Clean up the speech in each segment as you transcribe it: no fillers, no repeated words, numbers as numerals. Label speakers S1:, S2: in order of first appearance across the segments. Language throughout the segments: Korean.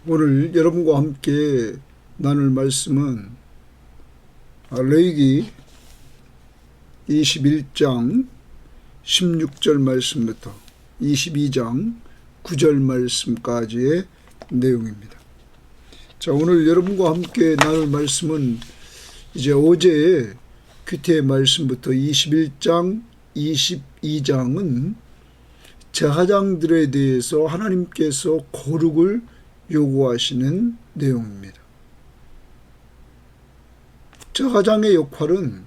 S1: 오늘 여러분과 함께 나눌 말씀은 레위기 21장 16절 말씀부터 22장 9절 말씀까지의 내용입니다. 자, 오늘 여러분과 함께 나눌 말씀은 이제 어제의 큐티의 말씀부터 21장, 22장은 제사장들에 대해서 하나님께서 거룩을 요구하시는 내용입니다. 제사장의 역할은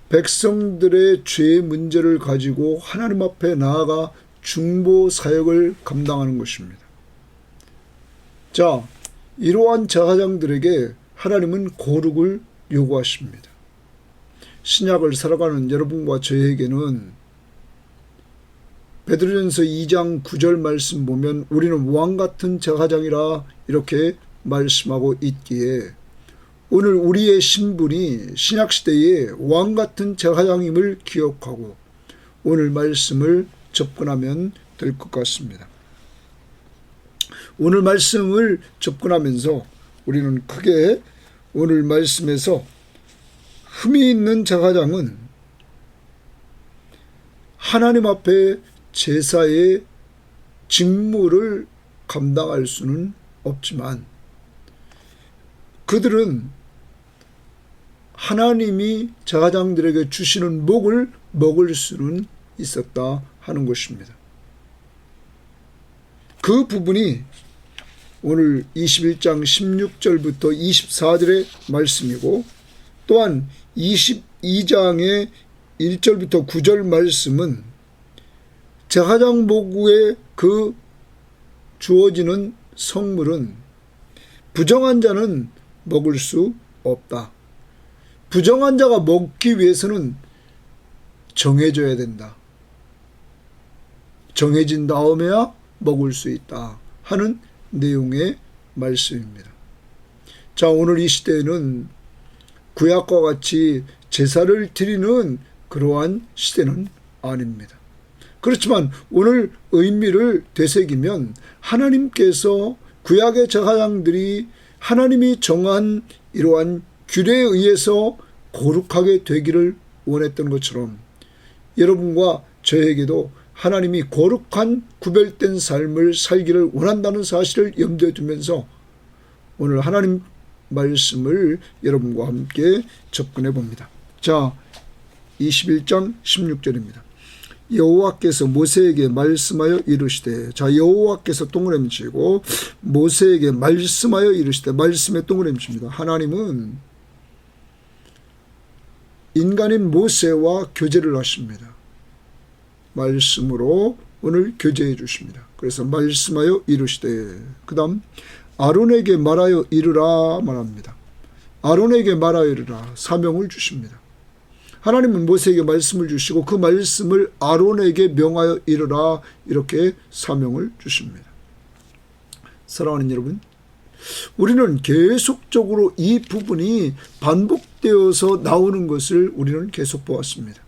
S1: 백성들의 죄 문제를 가지고 하나님 앞에 나아가 중보 사역을 감당하는 것입니다. 자, 이러한 제사장들에게 하나님은 거룩을 요구하십니다. 신약을 살아가는 여러분과 저에게는 베드로전서 2장 9절 말씀 보면 우리는 왕같은 제사장이라 이렇게 말씀하고 있기에 오늘 우리의 신분이 신약시대의 왕같은 제사장임을 기억하고 오늘 말씀을 접근하면 될 것 같습니다. 오늘 말씀을 접근하면서 우리는 크게 오늘 말씀에서 흠이 있는 제사장은 하나님 앞에 제사의 직무를 감당할 수는 없지만 그들은 하나님이 제사장들에게 주시는 목을 먹을 수는 있었다 하는 것입니다. 그 부분이 오늘 21장 16절부터 24절의 말씀이고 또한 22장의 1절부터 9절 말씀은 제사장 목에 그 주어지는 성물은 부정한 자는 먹을 수 없다. 부정한 자가 먹기 위해서는 정해져야 된다. 정해진 다음에야 먹을 수 있다 하는 내용의 말씀입니다. 자, 오늘 이 시대에는 구약과 같이 제사를 드리는 그러한 시대는 아닙니다. 그렇지만 오늘 의미를 되새기면 하나님께서 구약의 제사장들이 하나님이 정한 이러한 규례에 의해서 거룩하게 되기를 원했던 것처럼 여러분과 저에게도 하나님이 거룩한 구별된 삶을 살기를 원한다는 사실을 염두에 두면서 오늘 하나님 말씀을 여러분과 함께 접근해 봅니다. 자, 21장 16절입니다. 여호와께서 모세에게 말씀하여 이르시되, 자, 여호와께서 동그라미 치고 모세에게 말씀하여 이르시되, 말씀에 동그라미 칩니다. 하나님은 인간인 모세와 교제를 하십니다. 말씀으로 오늘 교제해 주십니다. 그래서 말씀하여 이르시되, 그 다음 아론에게 말하여 이르라 말합니다. 아론에게 말하여 이르라 사명을 주십니다. 하나님은 모세에게 말씀을 주시고 그 말씀을 아론에게 명하여 이르라 이렇게 사명을 주십니다. 사랑하는 여러분, 우리는 계속적으로 이 부분이 반복되어서 나오는 것을 우리는 계속 보았습니다.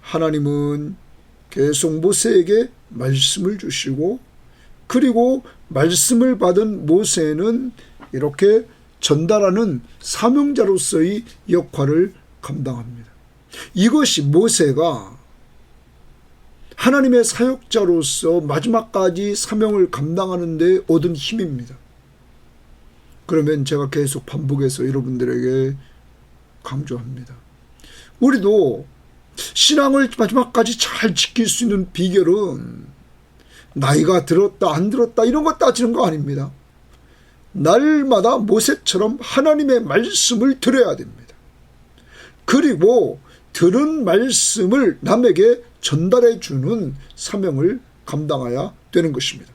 S1: 하나님은 계속 모세에게 말씀을 주시고 그리고 말씀을 받은 모세는 이렇게 전달하는 사명자로서의 역할을 감당합니다. 이것이 모세가 하나님의 사역자로서 마지막까지 사명을 감당하는 데 얻은 힘입니다. 그러면 제가 계속 반복해서 여러분들에게 강조합니다. 우리도 신앙을 마지막까지 잘 지킬 수 있는 비결은 나이가 들었다 안 들었다 이런 거 따지는 거 아닙니다. 날마다 모세처럼 하나님의 말씀을 들어야 됩니다. 그리고 들은 말씀을 남에게 전달해 주는 사명을 감당해야 되는 것입니다.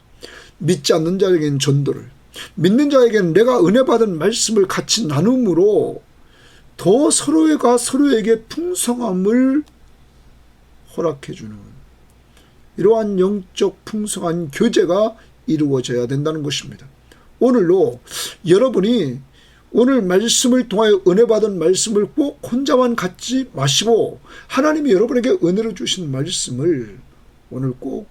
S1: 믿지 않는 자에게는 전도를, 믿는 자에게는 내가 은혜 받은 말씀을 같이 나눔으로 더 서로가 서로에게 풍성함을 허락해 주는 이러한 영적 풍성한 교제가 이루어져야 된다는 것입니다. 오늘로 여러분이 오늘 말씀을 통하여 은혜 받은 말씀을 꼭 혼자만 갖지 마시고 하나님이 여러분에게 은혜를 주신 말씀을 오늘 꼭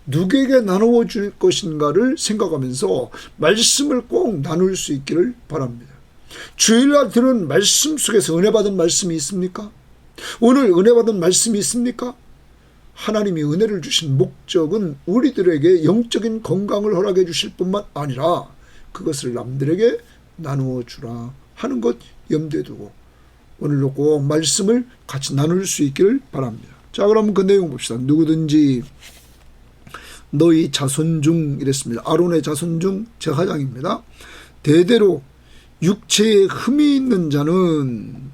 S1: 누구에게 나누어 줄 것인가를 생각하면서 말씀을 꼭 나눌 수 있기를 바랍니다. 주일날 들은 말씀 속에서 은혜 받은 말씀이 있습니까? 오늘 은혜 받은 말씀이 있습니까? 하나님이 은혜를 주신 목적은 우리들에게 영적인 건강을 허락해 주실 뿐만 아니라 그것을 남들에게 나누어 주라 하는 것 염두에 두고 오늘도 꼭 말씀을 같이 나눌 수 있기를 바랍니다. 자, 그럼 그 내용 봅시다. 누구든지 너희 자손 중 이랬습니다. 아론의 자손 중 제사장입니다. 대대로 육체에 흠이 있는 자는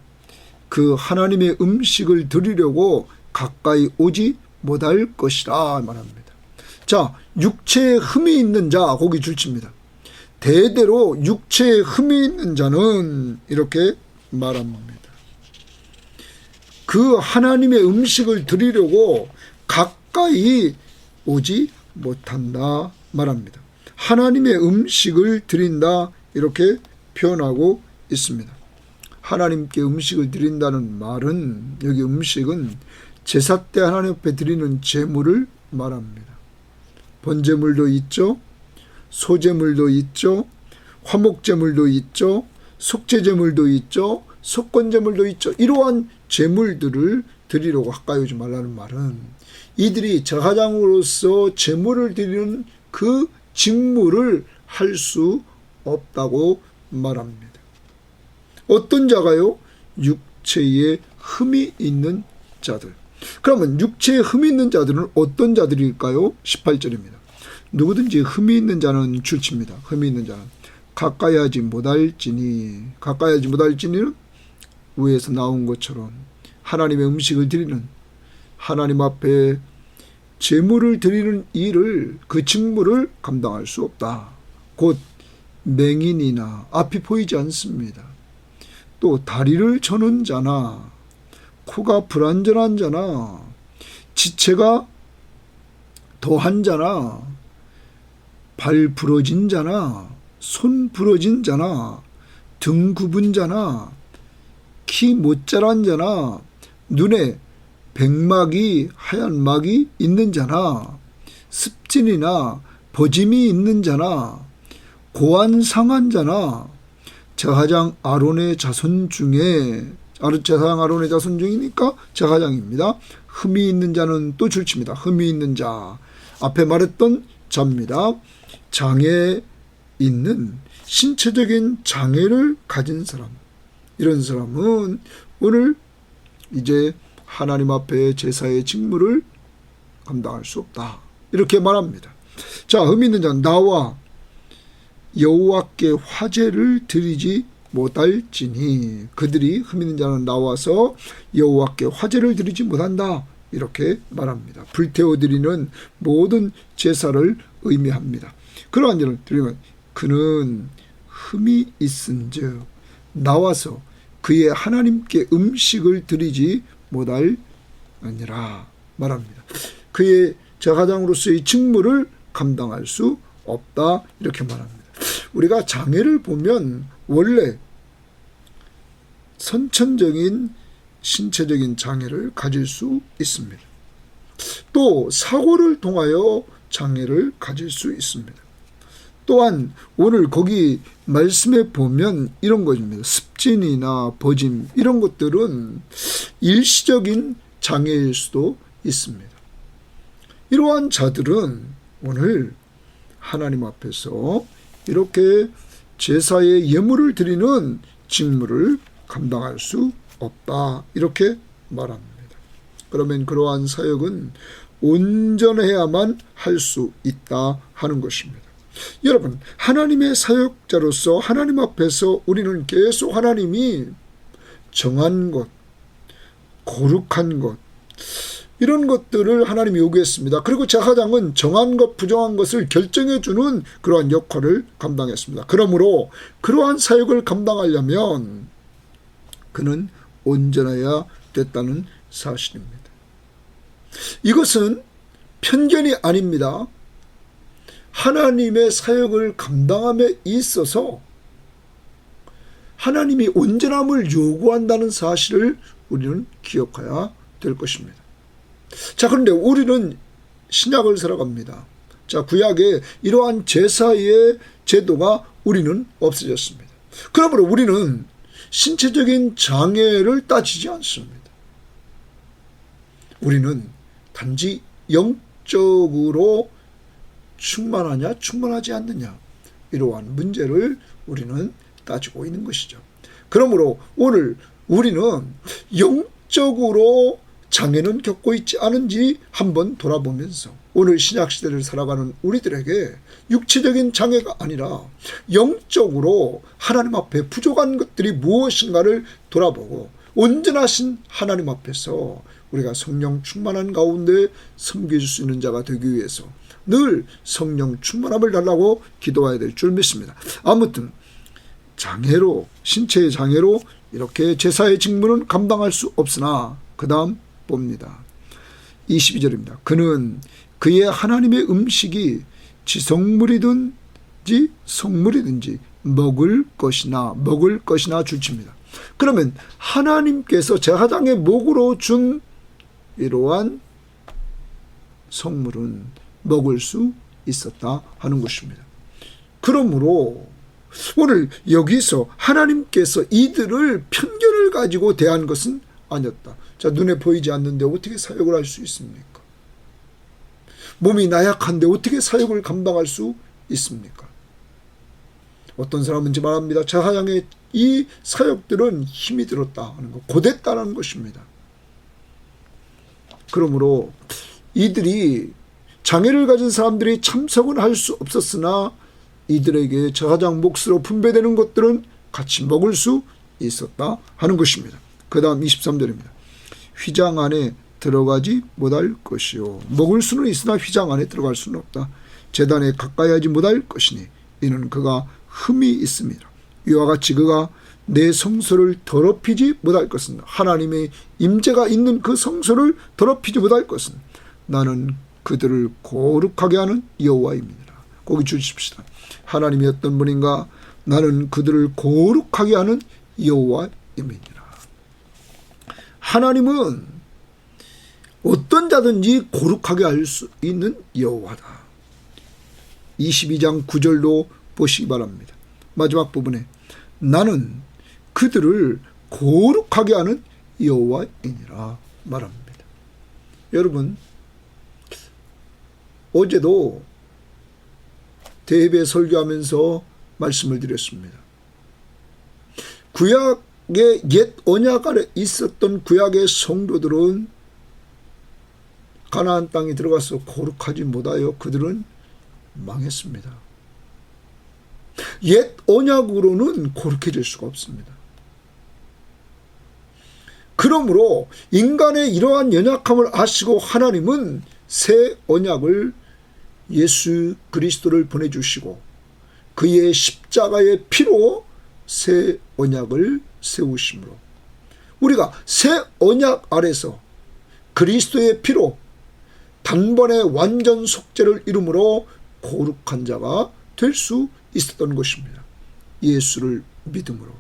S1: 그 하나님의 음식을 드리려고 가까이 오지 못할 것이라 말합니다. 자, 육체에 흠이 있는 자, 거기 줄칩니다. 대대로 육체에 흠이 있는 자는 이렇게 말합니다. 그 하나님의 음식을 드리려고 가까이 오지 못한다 말합니다. 하나님의 음식을 드린다 이렇게 표현하고 있습니다. 하나님께 음식을 드린다는 말은 여기 음식은 제사 때 하나님 앞에 드리는 제물을 말합니다. 번제물도 있죠. 소제물도 있죠. 화목제물도 있죠. 속죄제물도 있죠. 속건제물도 있죠. 이러한 제물들을 드리려고 가까이 오지 말라는 말은 이들이 제사장으로서 제물을 드리는 그 직무를 할 수 없다고 말합니다. 어떤 자가요? 육체에 흠이 있는 자들. 그러면 육체에 흠이 있는 자들은 어떤 자들일까요? 18절입니다. 누구든지 흠이 있는 자는 줄칩니다. 흠이 있는 자는 가까이 하지 못할지니, 가까이 하지 못할지니는 위에서 나온 것처럼 하나님의 음식을 드리는, 하나님 앞에 제물을 드리는 일을, 그 직무를 감당할 수 없다. 곧 맹인이나 앞이 보이지 않습니다. 또 다리를 저는 자나, 코가 불안전한 자나, 지체가 더한 자나, 발 부러진 자나, 손 부러진 자나, 등 굽은 자나, 키 못 자란 자나, 눈에 백막이 하얀 막이 있는 자나, 습진이나 버짐이 있는 자나, 고안 상한 자나, 제사장 아론의 자손 중에, 제사장 아론의 자손 중이니까 제사장입니다. 흠이 있는 자는 또 줄칩니다. 흠이 있는 자, 앞에 말했던 자입니다. 장애 있는 신체적인 장애를 가진 사람, 이런 사람은 오늘 이제 하나님 앞에 제사의 직무를 감당할 수 없다, 이렇게 말합니다. 자, 흠이 있는 자는 나와 여호와께 화제를 드리지 못할지니, 그들이 흠 있는 자는 나와서 여호와께 화제를 드리지 못한다, 이렇게 말합니다. 불태워 드리는 모든 제사를 의미합니다. 그러한 자를 드리면 그는 흠이 있은즉 나와서 그의 하나님께 음식을 드리지 못할 아니라 말합니다. 그의 제사장으로서의 직무를 감당할 수 없다, 이렇게 말합니다. 우리가 장애를 보면 원래 선천적인 신체적인 장애를 가질 수 있습니다. 또 사고를 통하여 장애를 가질 수 있습니다. 또한 오늘 거기 말씀에 보면 이런 것입니다. 습진이나 버짐, 이런 것들은 일시적인 장애일 수도 있습니다. 이러한 자들은 오늘 하나님 앞에서 이렇게 제사의 예물을 드리는 직무를 감당할 수 없다, 이렇게 말합니다. 그러면 그러한 사역은 온전해야만 할 수 있다 하는 것입니다. 여러분, 하나님의 사역자로서 하나님 앞에서 우리는 계속 하나님이 정한 것, 거룩한 것, 이런 것들을 하나님이 요구했습니다. 그리고 제사장은 정한 것, 부정한 것을 결정해 주는 그러한 역할을 감당했습니다. 그러므로 그러한 사역을 감당하려면 그는 온전해야 됐다는 사실입니다. 이것은 편견이 아닙니다. 하나님의 사역을 감당함에 있어서 하나님이 온전함을 요구한다는 사실을 우리는 기억해야 될 것입니다. 자, 그런데 우리는 신약을 살아갑니다. 자, 구약에 이러한 제사의 제도가 우리는 없어졌습니다. 그러므로 우리는 신체적인 장애를 따지지 않습니다. 우리는 단지 영적으로 충만하냐 충만하지 않느냐, 이러한 문제를 우리는 따지고 있는 것이죠. 그러므로 오늘 우리는 영적으로 장애는 겪고 있지 않은지 한번 돌아보면서 오늘 신약시대를 살아가는 우리들에게 육체적인 장애가 아니라 영적으로 하나님 앞에 부족한 것들이 무엇인가를 돌아보고 온전하신 하나님 앞에서 우리가 성령 충만한 가운데 섬겨줄 수 있는 자가 되기 위해서 늘 성령 충만함을 달라고 기도해야 될 줄 믿습니다. 아무튼 장애로, 신체의 장애로 이렇게 제사의 직무는 감당할 수 없으나 그 다음 봅니다. 22절입니다. 그는 그의 하나님의 음식이 지성물이든지 성물이든지 먹을 것이나 주칩니다. 그러면 하나님께서 제사장의 목으로 준 이러한 성물은 먹을 수 있었다 하는 것입니다. 그러므로 오늘 여기서 하나님께서 이들을 편견을 가지고 대한 것은 아니었다. 자, 눈에 보이지 않는데 어떻게 사역을 할 수 있습니까? 몸이 나약한데 어떻게 사역을 감당할 수 있습니까? 어떤 사람은 이제 말합니다. 제사장의 이 사역들은 힘이 들었다 하는 것, 고됐다는 것입니다. 그러므로 이들이 장애를 가진 사람들이 참석은 할 수 없었으나 이들에게 제사장 몫으로 분배되는 것들은 같이 먹을 수 있었다 하는 것입니다. 그 다음 23절입니다. 휘장 안에 들어가지 못할 것이요. 먹을 수는 있으나 휘장 안에 들어갈 수는 없다. 제단에 가까이 하지 못할 것이니 이는 그가 흠이 있습니다. 이와 같이 그가 내 성소를 더럽히지 못할 것은, 하나님의 임재가 있는 그 성소를 더럽히지 못할 것은 나는 그들을 거룩하게 하는 여호와입니다. 거기 주십시다. 하나님이 어떤 분인가? 나는 그들을 거룩하게 하는 여호와입니다. 하나님은 어떤 자든지 거룩하게 할 수 있는 여호와다. 22장 9절도 보시기 바랍니다. 마지막 부분에 나는 그들을 거룩하게 하는 여호와이니라 말합니다. 여러분, 어제도 대회에 설교하면서 말씀을 드렸습니다. 구약의 옛 언약 아래 있었던 구약의 성도들은 가나안 땅에 들어가서 거룩하지 못하여 그들은 망했습니다. 옛 언약으로는 거룩해질 수가 없습니다. 그러므로 인간의 이러한 연약함을 아시고 하나님은 새 언약을 예수 그리스도를 보내주시고 그의 십자가의 피로 새 언약을 세우심으로 우리가 새 언약 아래서 그리스도의 피로 단번에 완전 속죄를 이루므로 거룩한 자가 될 수 있었던 것입니다. 예수를 믿음으로.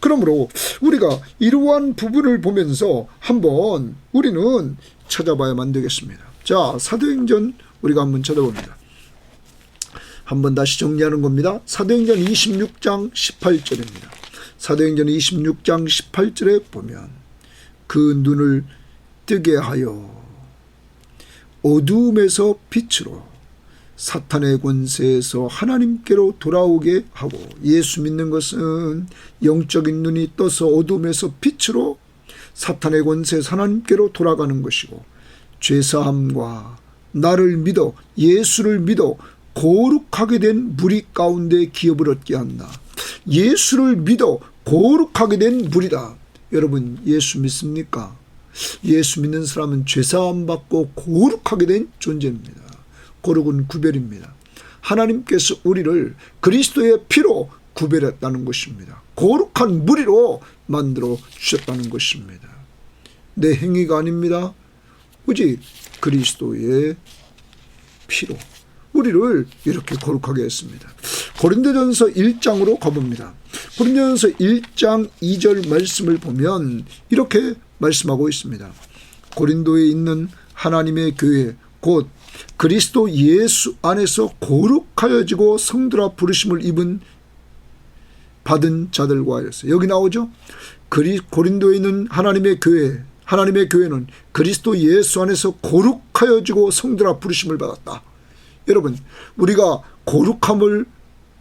S1: 그러므로 우리가 이러한 부분을 보면서 한번 우리는 찾아봐야만 되겠습니다. 자, 사도행전 우리가 한번 찾아봅니다. 한번 다시 정리하는 겁니다. 사도행전 26장 18절입니다. 사도행전 26장 18절에 보면 그 눈을 뜨게 하여 어두움에서 빛으로 사탄의 권세에서 하나님께로 돌아오게 하고, 예수 믿는 것은 영적인 눈이 떠서 어두움에서 빛으로 사탄의 권세에서 하나님께로 돌아가는 것이고, 죄사함과 나를 믿어 예수를 믿어 거룩하게 된 무리 가운데 기업을 얻게 한다. 예수를 믿어 거룩하게 된 무리다. 여러분, 예수 믿습니까? 예수 믿는 사람은 죄사함 받고 거룩하게 된 존재입니다. 거룩은 구별입니다. 하나님께서 우리를 그리스도의 피로 구별했다는 것입니다. 거룩한 무리로 만들어 주셨다는 것입니다. 내 행위가 아닙니다. 오직 그리스도의 피로 우리를 이렇게 거룩하게 했습니다. 고린도전서 1장으로 가봅니다. 고린도전서 1장 2절 말씀을 보면 이렇게 말씀하고 있습니다. 고린도에 있는 하나님의 교회 곧 그리스도 예수 안에서 거룩하여지고 성도라 부르심을 받은 자들과 하여서. 여기 나오죠. 고린도에 있는 하나님의 교회는 그리스도 예수 안에서 거룩하여지고 성도라 부르심을 받았다. 여러분, 우리가 거룩함을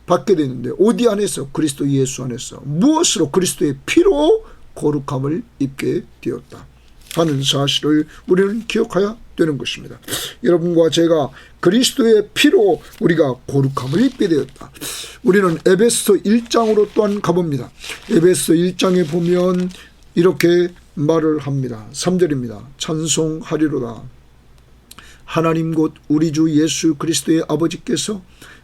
S1: 받게 되는데 어디 안에서? 그리스도 예수 안에서. 무엇으로? 그리스도의 피로 거룩함을 입게 되었다 하는 사실을 우리는 기억해야 되는 것입니다. 여러분과 제가 그리스도의 피로 우리가 거룩함을 입게 되었다. 우리는 에베소 1장으로 또한 가봅니다. 에베소 1장에 보면 이렇게 말을 합니다. 3절입니다. 찬송하리로다. 하나님 곧 우리 주 예수 그리스도의 아버지께서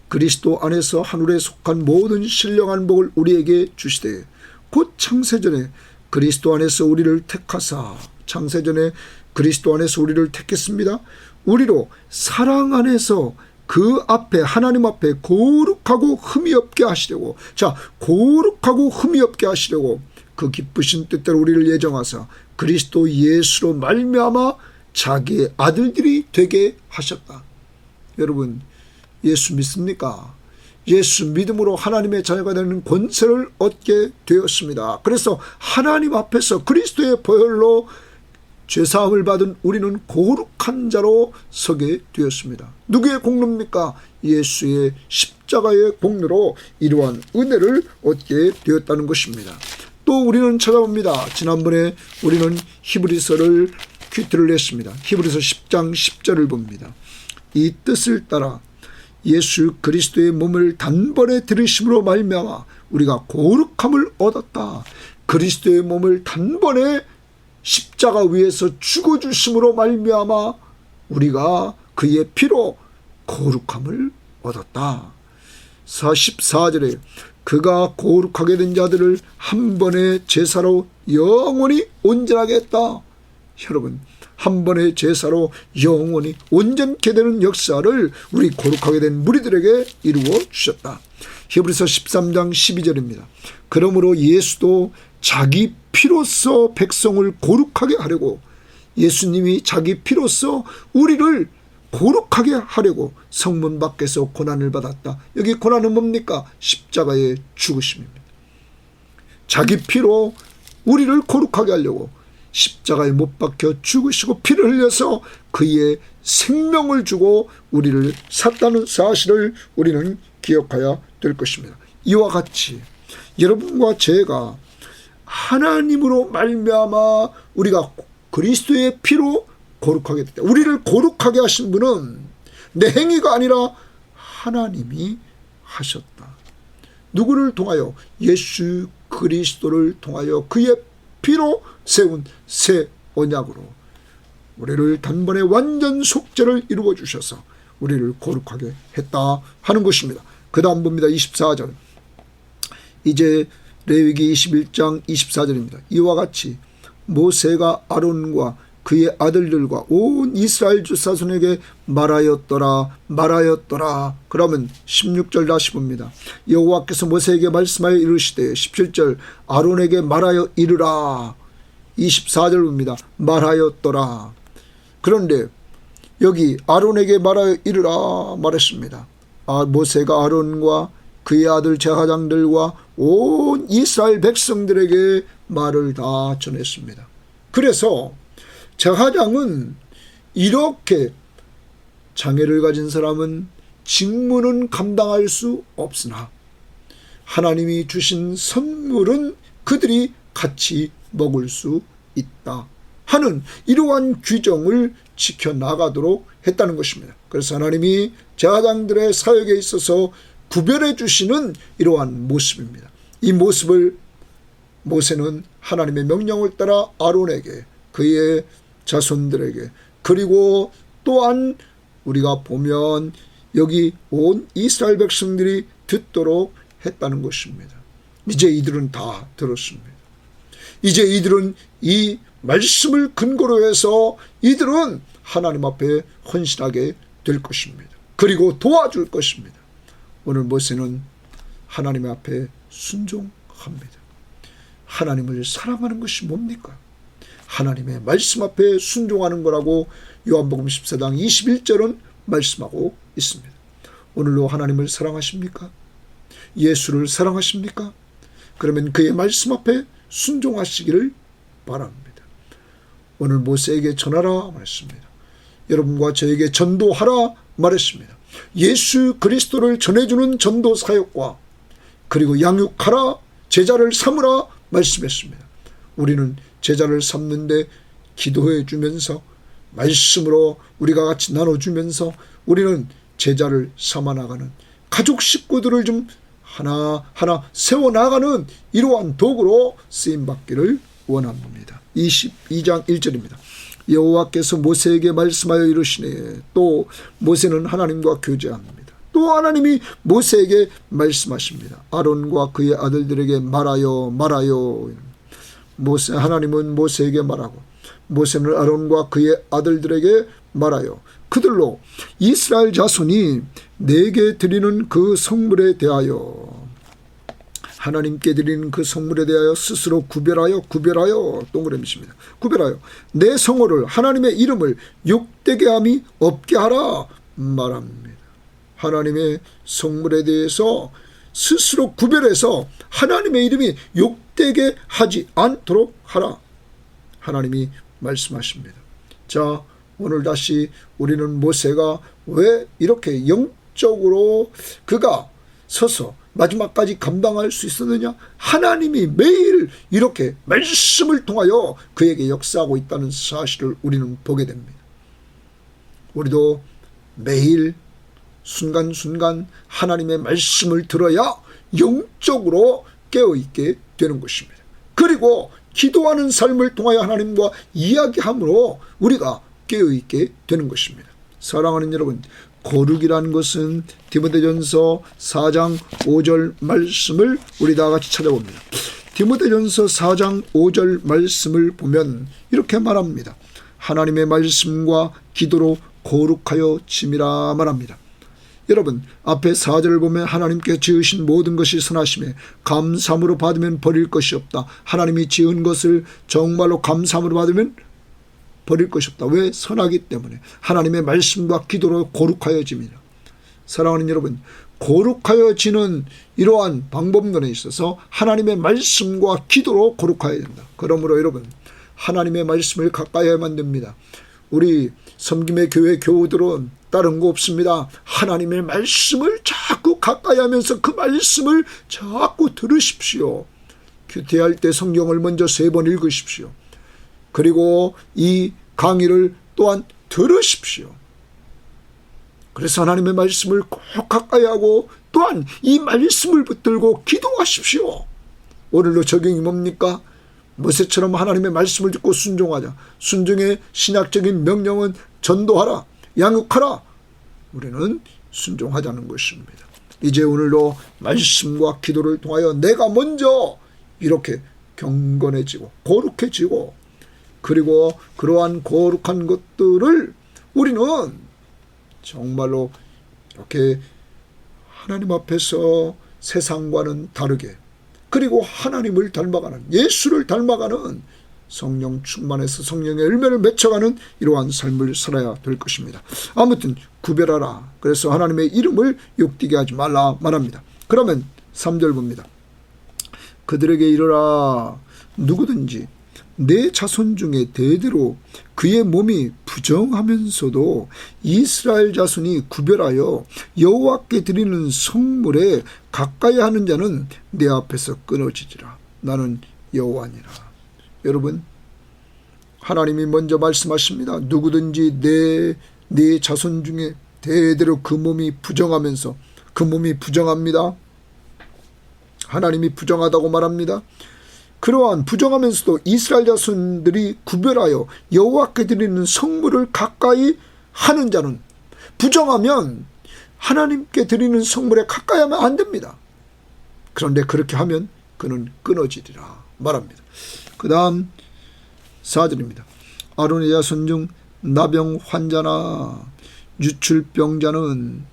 S1: 그리스도 안에서 하늘에 속한 모든 신령한 복을 우리에게 주시되 곧 창세전에 그리스도 안에서 우리를 택하사, 창세전에 그리스도 안에서 우리를 택했습니다. 우리로 사랑 안에서 그 앞에, 하나님 앞에 거룩하고 흠이 없게 하시려고, 거룩하고 흠이 없게 하시려고 그 기쁘신 뜻대로 우리를 예정하사 그리스도 예수로 말미암아 자기의 아들들이 되게 하셨다. 여러분, 예수 믿습니까? 예수 믿음으로 하나님의 자녀가 되는 권세를 얻게 되었습니다. 그래서 하나님 앞에서 그리스도의 보혈로 죄사함을 받은 우리는 거룩한 자로 서게 되었습니다. 누구의 공로입니까? 예수의 십자가의 공로로 이러한 은혜를 얻게 되었다는 것입니다. 또 우리는 찾아봅니다. 지난번에 우리는 히브리서를 퀴트를 했습니다. 히브리서 10장 10절을 봅니다. 이 뜻을 따라 예수 그리스도의 몸을 단번에 들으심으로 말미암아 우리가 거룩함을 얻었다. 그리스도의 몸을 단번에 십자가 위에서 죽어주심으로 말미암아 우리가 그의 피로 거룩함을 얻었다. 14절에 그가 거룩하게 된 자들을 한 번의 제사로 영원히 온전하게 했다. 여러분, 한 번의 제사로 영원히 온전케 되는 역사를 우리 거룩하게 된 무리들에게 이루어 주셨다. 히브리서 13장 12절입니다. 그러므로 예수도 자기 피로써 백성을 거룩하게 하려고, 예수님이 자기 피로써 우리를 거룩하게 하려고 성문 밖에서 고난을 받았다. 여기 고난은 뭡니까? 십자가의 죽으심입니다. 자기 피로 우리를 거룩하게 하려고 십자가에 못 박혀 죽으시고 피를 흘려서 그의 생명을 주고 우리를 샀다는 사실을 우리는 기억해야 될 것입니다. 이와 같이 여러분과 제가 하나님으로 말미암아 우리가 그리스도의 피로 거룩하게 됐다. 우리를 거룩하게 하신 분은 내 행위가 아니라 하나님이 하셨다. 누구를 통하여? 예수 그리스도를 통하여 그의 피로 세운 새 언약으로 우리를 단번에 완전 속죄를 이루어 주셔서 우리를 거룩하게 했다 하는 것입니다. 그 다음 봅니다. 24절. 이제 레위기 21장 24절입니다. 이와 같이 모세가 아론과 그의 아들들과 온 이스라엘 주사손에게 말하였더라. 그러면 16절 다시 봅니다. 여호와께서 모세에게 말씀하여 이르시되 17절 아론에게 말하여 이르라. 24절 봅니다. 말하였더라. 그런데 여기 아론에게 말하여 이르라 말했습니다. 모세가 아론과 그의 아들 제사장들과 온 이스라엘 백성들에게 말을 다 전했습니다. 그래서 제사장은 이렇게 장애를 가진 사람은 직무는 감당할 수 없으나 하나님이 주신 선물은 그들이 같이 먹을 수 있다 하는 이러한 규정을 지켜나가도록 했다는 것입니다. 그래서 하나님이 제사장들의 사역에 있어서 구별해 주시는 이러한 모습입니다. 이 모습을 모세는 하나님의 명령을 따라 아론에게, 그의 자손들에게, 그리고 또한 우리가 보면 여기 온 이스라엘 백성들이 듣도록 했다는 것입니다. 이제 이들은 다 들었습니다. 이제 이들은 이 말씀을 근거로 해서 이들은 하나님 앞에 헌신하게 될 것입니다. 그리고 도와줄 것입니다. 오늘 모세는 하나님 앞에 순종합니다. 하나님을 사랑하는 것이 뭡니까? 하나님의 말씀 앞에 순종하는 거라고 요한복음 14장 21절은 말씀하고 있습니다. 오늘도 하나님을 사랑하십니까? 예수를 사랑하십니까? 그러면 그의 말씀 앞에 순종하시기를 바랍니다. 오늘 모세에게 전하라 말했습니다. 여러분과 저에게 전도하라 말했습니다. 예수 그리스도를 전해주는 전도 사역과 그리고 양육하라, 제자를 삼으라 말씀했습니다. 우리는 제자를 삼는데 기도해 주면서 말씀으로 우리가 같이 나눠주면서 우리는 제자를 삼아나가는 가족 식구들을 좀 하나하나 세워나가는 이러한 도구로 쓰임받기를 원합니다. 22장 1절입니다. 여호와께서 모세에게 말씀하여 이르시되 또 모세는 하나님과 교제합니다. 또 하나님이 모세에게 말씀하십니다. 아론과 그의 아들들에게 말하여 하나님은 모세에게 말하고 모세는 아론과 그의 아들들에게 말하여 그들로 이스라엘 자손이 내게 드리는 그 성물에 대하여 하나님께 드리는 그 성물에 대하여 스스로 구별하여 동그라미십니다. 구별하여 내 성호를 하나님의 이름을 욕되게 함이 없게 하라 말합니다. 하나님의 성물에 대해서 스스로 구별해서 하나님의 이름이 욕되게 하지 않도록 하라. 하나님이 말씀하십니다. 자, 오늘 다시 우리는 모세가 왜 이렇게 영적으로 그가 서서 마지막까지 감당할 수 있었느냐? 하나님이 매일 이렇게 말씀을 통하여 그에게 역사하고 있다는 사실을 우리는 보게 됩니다. 우리도 매일 순간순간 하나님의 말씀을 들어야 영적으로 깨어있게 되는 것입니다. 그리고 기도하는 삶을 통하여 하나님과 이야기함으로 우리가 깨어있게 되는 것입니다. 사랑하는 여러분, 거룩이라는 것은 디모데전서 4장 5절 말씀을 우리 다 같이 찾아봅니다. 디모데전서 4장 5절 말씀을 보면 이렇게 말합니다. 하나님의 말씀과 기도로 거룩하여 짐이라 말합니다. 여러분, 앞에 4절을 보면 하나님께 지으신 모든 것이 선하심에 감사함으로 받으면 버릴 것이 없다. 하나님이 지은 것을 정말로 감사함으로 받으면 버릴 것이 없다. 왜? 선하기 때문에. 하나님의 말씀과 기도로 거룩하여집니다. 사랑하는 여러분, 거룩하여지는 이러한 방법론에 있어서 하나님의 말씀과 기도로 거룩하여야 된다. 그러므로 여러분, 하나님의 말씀을 가까이 해야만 됩니다. 우리 섬김의 교회 교우들은 다른 거 없습니다. 하나님의 말씀을 자꾸 가까이 하면서 그 말씀을 자꾸 들으십시오. 큐티할 때 성경을 먼저 3번 읽으십시오. 그리고 이 강의를 또한 들으십시오. 그래서 하나님의 말씀을 꼭 가까이 하고 또한 이 말씀을 붙들고 기도하십시오. 오늘도 적용이 뭡니까? 모세처럼 하나님의 말씀을 듣고 순종하자. 순종의 신학적인 명령은 전도하라, 양육하라. 우리는 순종하자는 것입니다. 이제 오늘도 말씀과 기도를 통하여 내가 먼저 이렇게 경건해지고 거룩해지고 그리고 그러한 거룩한 것들을 우리는 정말로 이렇게 하나님 앞에서 세상과는 다르게 그리고 하나님을 닮아가는, 예수를 닮아가는 성령 충만해서 성령의 열매를 맺혀가는 이러한 삶을 살아야 될 것입니다. 아무튼 구별하라. 그래서 하나님의 이름을 욕되게 하지 말라 말합니다. 그러면 3절 봅니다. 그들에게 이르라. 누구든지 내 자손 중에 대대로 그의 몸이 부정하면서도 이스라엘 자손이 구별하여 여호와께 드리는 성물에 가까이 하는 자는 내 앞에서 끊어지리라. 나는 여호와니라. 여러분, 하나님이 먼저 말씀하십니다. 누구든지 내 자손 중에 대대로 그 몸이 부정하면서, 그 몸이 부정합니다. 하나님이 부정하다고 말합니다. 그러한 부정하면서도 이스라엘 자손들이 구별하여 여호와께 드리는 성물을 가까이 하는 자는, 부정하면 하나님께 드리는 성물에 가까이 하면 안 됩니다. 그런데 그렇게 하면 그는 끊어지리라 말합니다. 그 다음 4절입니다. 아론의 자손 중 나병 환자나 유출병자는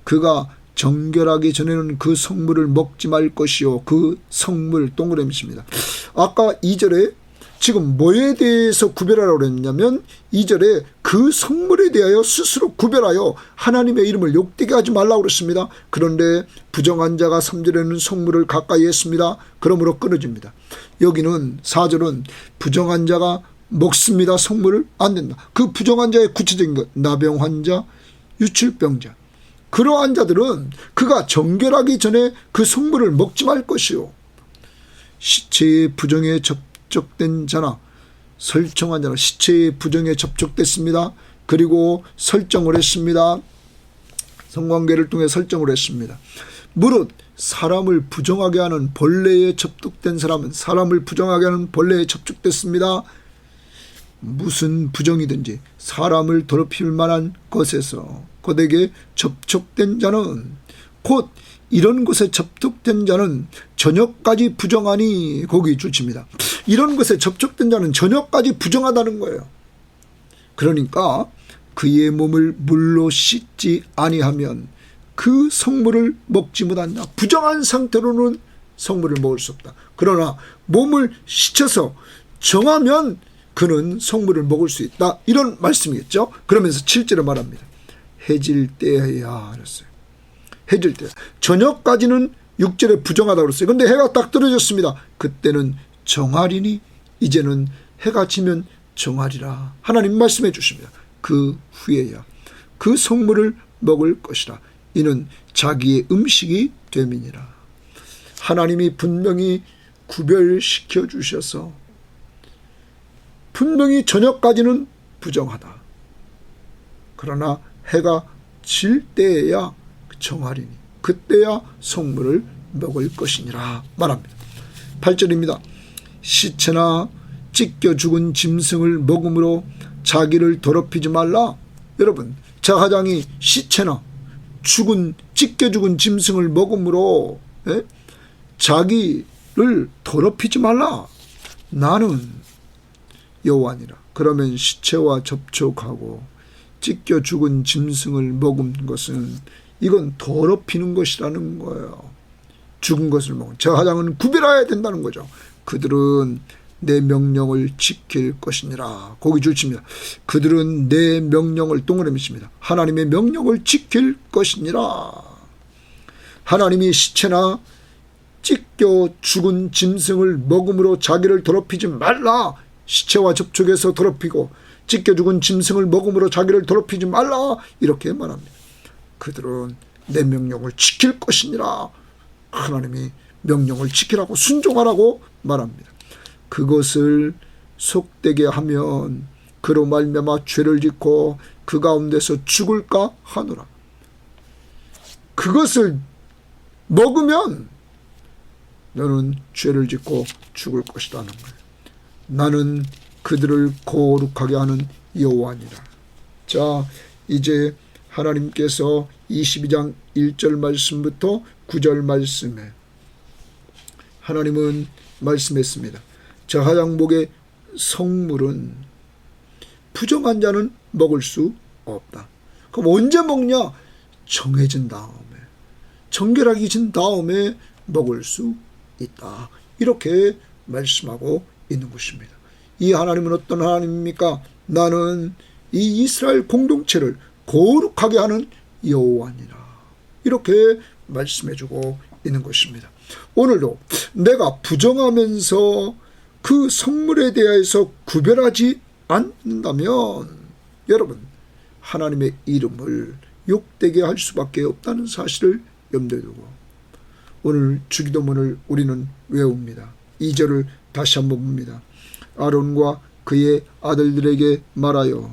S1: 그가 정결하기 전에는 그 성물을 먹지 말 것이요. 그 성물 동그라미입니다. 아까 2절에 지금 뭐에 대해서 구별하라고 그랬냐면 2절에 그 성물에 대하여 스스로 구별하여 하나님의 이름을 욕되게 하지 말라고 그랬습니다. 그런데 부정한 자가 3절에는 성물을 가까이 했습니다. 그러므로 끊어집니다. 여기는 4절은 부정한 자가 먹습니다. 성물을 안 된다. 그 부정한 자의 구체적인 것, 나병 환자, 유출병자, 그러한 자들은 그가 정결하기 전에 그 성물을 먹지 말 것이요. 시체의 부정에 접촉된 자나 설정한 자나 시체의 부정에 접촉됐습니다. 그리고 설정을 했습니다. 성관계를 통해 설정을 했습니다. 무릇 사람을 부정하게 하는 벌레에 접촉된 사람은 사람을 부정하게 하는 벌레에 접촉됐습니다. 무슨 부정이든지 사람을 더럽힐 만한 것에서 그에게 접촉된 자는 곧 이런 것에 접촉된 자는 저녁까지 부정하니 거기 줄칩니다. 이런 것에 접촉된 자는 저녁까지 부정하다는 거예요. 그러니까 그의 몸을 물로 씻지 아니하면 그 성물을 먹지 못한다. 부정한 상태로는 성물을 먹을 수 없다. 그러나 몸을 씻어서 정하면 그는 성물을 먹을 수 있다. 이런 말씀이겠죠. 그러면서 7절에 말합니다. 해질 때야 그랬어요. 해질 때. 저녁까지는 6절에 부정하다고 그랬어요. 그런데 해가 딱 떨어졌습니다. 그때는 정하리니 이제는 해가 지면 정하리라. 하나님 말씀해 주십니다. 그 후에야 그 성물을 먹을 것이라. 이는 자기의 음식이 됨이니라. 하나님이 분명히 구별시켜 주셔서 분명히 저녁까지는 부정하다. 그러나 해가 질 때에야 정하리니 그때야 성물을 먹을 것이니라 말합니다. 8절입니다. 시체나 찢겨 죽은 짐승을 먹음으로 자기를 더럽히지 말라. 여러분, 제사장이 시체나 찢겨 죽은 짐승을 먹음으로 자기를 더럽히지 말라. 나는 여호와니라. 그러면 시체와 접촉하고 찢겨 죽은 짐승을 먹은 것은 이건 더럽히는 것이라는 거예요. 죽은 것을 먹은. 제사장은 구별해야 된다는 거죠. 그들은 내 명령을 지킬 것이니라. 거기 줄칩니다. 그들은 내 명령을 동그라미 칩니다. 하나님의 명령을 지킬 것이니라. 하나님이 시체나 찢겨 죽은 짐승을 먹음으로 자기를 더럽히지 말라. 시체와 접촉해서 더럽히고 찢겨 죽은 짐승을 먹음으로 자기를 더럽히지 말라. 이렇게 말합니다. 그들은 내 명령을 지킬 것이니라. 하나님이 명령을 지키라고 순종하라고 말합니다. 그것을 속되게 하면 그로 말미암아 죄를 짓고 그 가운데서 죽을까 하노라. 그것을 먹으면 너는 죄를 짓고 죽을 것이라는 거예요. 나는 그들을 거룩하게 하는 여호와니라. 자, 이제 하나님께서 22장 1절 말씀부터 9절 말씀에 하나님은 말씀했습니다. 제사장복의 성물은 부정한 자는 먹을 수 없다. 그럼 언제 먹냐? 정해진 다음에, 정결하게 진 다음에 먹을 수 있다. 이렇게 말씀하고 있는 것입니다. 이 하나님은 어떤 하나님입니까? 나는 이 이스라엘 공동체를 거룩하게 하는 여호와니라. 이렇게 말씀해주고 있는 것입니다. 오늘도 내가 부정하면서 그 성물에 대해서 구별하지 않는다면 여러분 하나님의 이름을 욕되게 할 수밖에 없다는 사실을 염두에 두고 오늘 주기도문을 우리는 외웁니다. 2절을 다시 한번 봅니다. 아론과 그의 아들들에게 말하여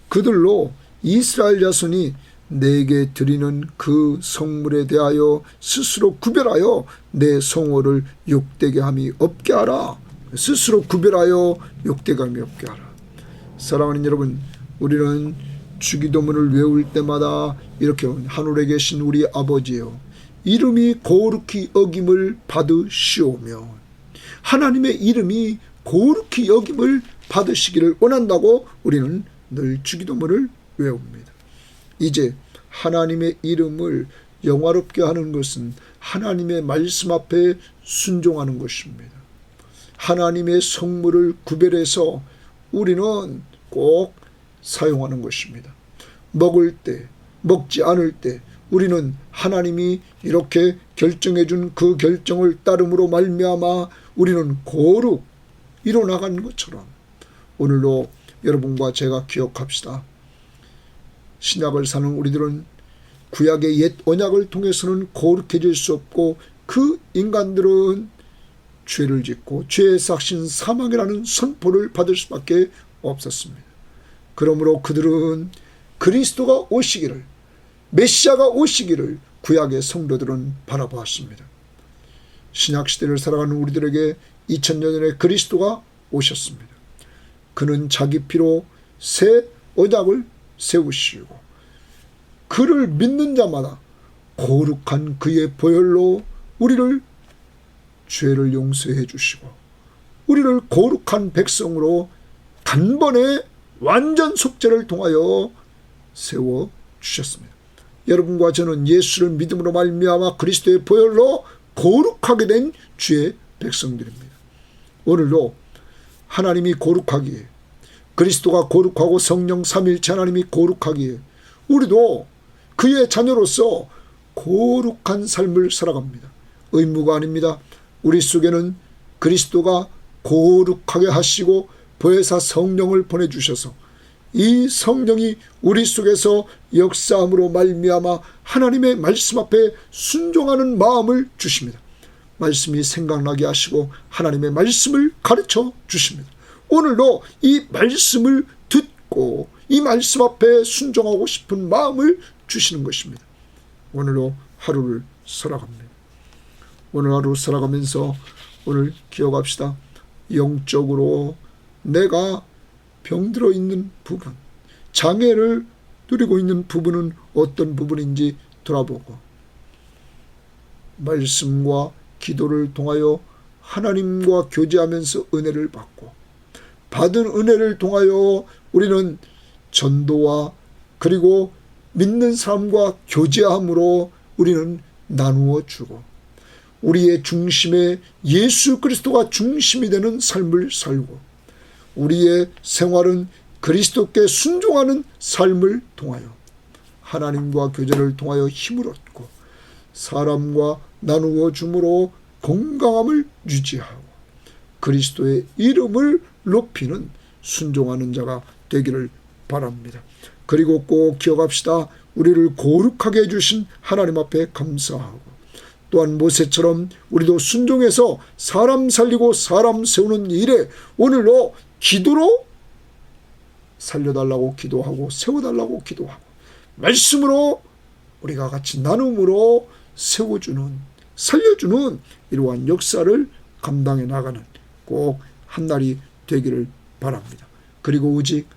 S1: 그들로 이스라엘 자손이 내게 드리는 그 성물에 대하여 스스로 구별하여 내 성호를 욕되게 함이 없게 하라. 스스로 구별하여 욕되게 함이 없게 하라. 사랑하는 여러분, 우리는 주기도문을 외울 때마다 이렇게 하늘에 계신 우리 아버지여 이름이 거룩히 여김을 받으시오며 하나님의 이름이 거룩히 여김을 받으시기를 원한다고 우리는 늘 주기도문을 외웁니다. 이제 하나님의 이름을 영화롭게 하는 것은 하나님의 말씀 앞에 순종하는 것입니다. 하나님의 성물을 구별해서 우리는 꼭 사용하는 것입니다. 먹을 때, 먹지 않을 때 우리는 하나님이 이렇게 결정해 준 그 결정을 따름으로 말미암아 우리는 거룩 이뤄나가는 것처럼 오늘도 여러분과 제가 기억합시다. 신약을 사는 우리들은 구약의 옛 언약을 통해서는 거룩해질 수 없고 그 인간들은 죄를 짓고 죄의 삭신 사망이라는 선포를 받을 수밖에 없었습니다. 그러므로 그들은 그리스도가 오시기를, 메시아가 오시기를 구약의 성도들은 바라보았습니다. 신약시대를 살아가는 우리들에게 2000년 전에 그리스도가 오셨습니다. 그는 자기 피로 새 언약을 세우시고 그를 믿는 자마다 거룩한 그의 보혈로 우리를 죄를 용서해 주시고 우리를 거룩한 백성으로 단번에 완전 속죄를 통하여 세워주셨습니다. 여러분과 저는 예수를 믿음으로 말미암아 그리스도의 보혈로 거룩하게 된 주의 백성들입니다. 오늘도 하나님이 거룩하기에, 그리스도가 거룩하고 성령 삼위일체 하나님이 거룩하기에 우리도 그의 자녀로서 거룩한 삶을 살아갑니다. 의무가 아닙니다. 우리 속에는 그리스도가 거룩하게 하시고 보혜사 성령을 보내주셔서 이 성령이 우리 속에서 역사함으로 말미암아 하나님의 말씀 앞에 순종하는 마음을 주십니다. 말씀이 생각나게 하시고 하나님의 말씀을 가르쳐 주십니다. 오늘도 이 말씀을 듣고 이 말씀 앞에 순종하고 싶은 마음을 주시는 것입니다. 오늘도 하루를 살아갑니다. 오늘 하루 살아가면서 오늘 기억합시다. 영적으로 내가 병들어 있는 부분, 장애를 누리고 있는 부분은 어떤 부분인지 돌아보고 말씀과 기도를 통하여 하나님과 교제하면서 은혜를 받고 받은 은혜를 통하여 우리는 전도와 그리고 믿는 사람과 교제함으로 우리는 나누어 주고 우리의 중심에 예수 그리스도가 중심이 되는 삶을 살고 우리의 생활은 그리스도께 순종하는 삶을 통하여 하나님과 교제를 통하여 힘을 얻고 사람과 나누어 줌으로 건강함을 유지하고 그리스도의 이름을 높이는 순종하는 자가 되기를 바랍니다. 그리고 꼭 기억합시다. 우리를 거룩하게 해주신 하나님 앞에 감사하고 또한 모세처럼 우리도 순종해서 사람 살리고 사람 세우는 일에 오늘도 기도로 살려달라고 기도하고 세워달라고 기도하고 말씀으로 우리가 같이 나눔으로 세워주는 살려주는 이러한 역사를 감당해 나가는 꼭 한날이 되기를 바랍니다. 그리고 오직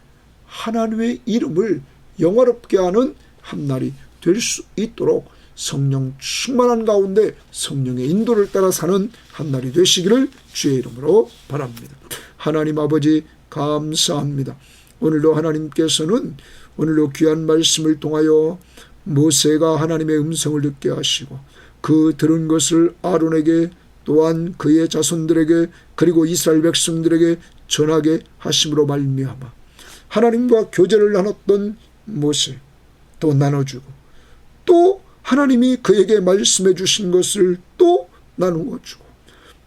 S1: 하나님의 이름을 영화롭게 하는 한날이 될 수 있도록 성령 충만한 가운데 성령의 인도를 따라 사는 한날이 되시기를 주의 이름으로 바랍니다. 하나님 아버지 감사합니다. 오늘도 하나님께서는 오늘도 귀한 말씀을 통하여 모세가 하나님의 음성을 듣게 하시고 그 들은 것을 아론에게 또한 그의 자손들에게 그리고 이스라엘 백성들에게 전하게 하심으로 말미암아 하나님과 교제를 나눴던 모세 또 나눠주고 또 하나님이 그에게 말씀해 주신 것을 또 나누어 주고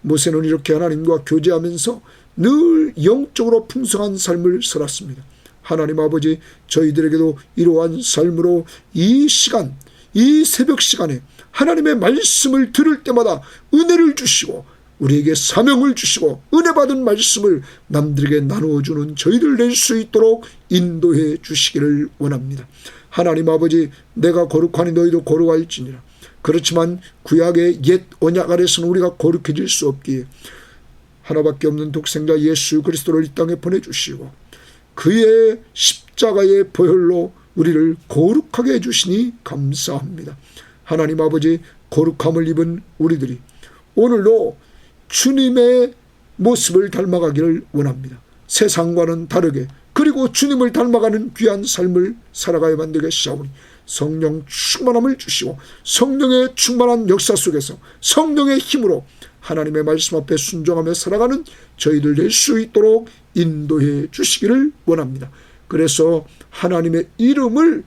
S1: 모세는 이렇게 하나님과 교제하면서 늘 영적으로 풍성한 삶을 살았습니다. 하나님 아버지 저희들에게도 이러한 삶으로 이 시간 이 새벽 시간에 하나님의 말씀을 들을 때마다 은혜를 주시고 우리에게 사명을 주시고 은혜 받은 말씀을 남들에게 나누어주는 저희들 될 수 있도록 인도해 주시기를 원합니다. 하나님 아버지 내가 거룩하니 너희도 거룩할지니라. 그렇지만 구약의 옛 언약 아래서는 우리가 거룩해질 수 없기에 하나밖에 없는 독생자 예수 그리스도를 이 땅에 보내주시고 그의 십자가의 보혈로 우리를 거룩하게 해주시니 감사합니다. 하나님 아버지 거룩함을 입은 우리들이 오늘도 주님의 모습을 닮아가기를 원합니다. 세상과는 다르게 그리고 주님을 닮아가는 귀한 삶을 살아가야 만들겠사오니 성령 충만함을 주시고 성령의 충만한 역사 속에서 성령의 힘으로 하나님의 말씀 앞에 순종하며 살아가는 저희들 될 수 있도록 인도해 주시기를 원합니다. 그래서 하나님의 이름을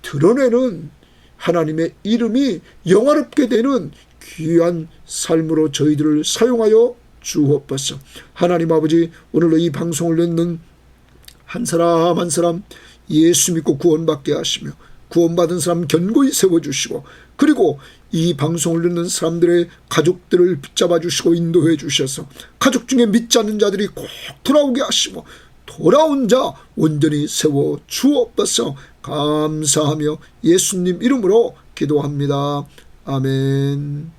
S1: 드러내는, 하나님의 이름이 영화롭게 되는 귀한 삶으로 저희들을 사용하여 주옵소서. 하나님 아버지, 오늘로 이 방송을 듣는 한 사람 한 사람 예수 믿고 구원받게 하시며 구원받은 사람 견고히 세워주시고, 그리고 이 방송을 듣는 사람들의 가족들을 붙잡아 주시고 인도해 주셔서 가족 중에 믿지 않는 자들이 꼭 돌아오게 하시고 돌아온 자 온전히 세워 주옵소서. 감사하며 예수님 이름으로 기도합니다. 아멘.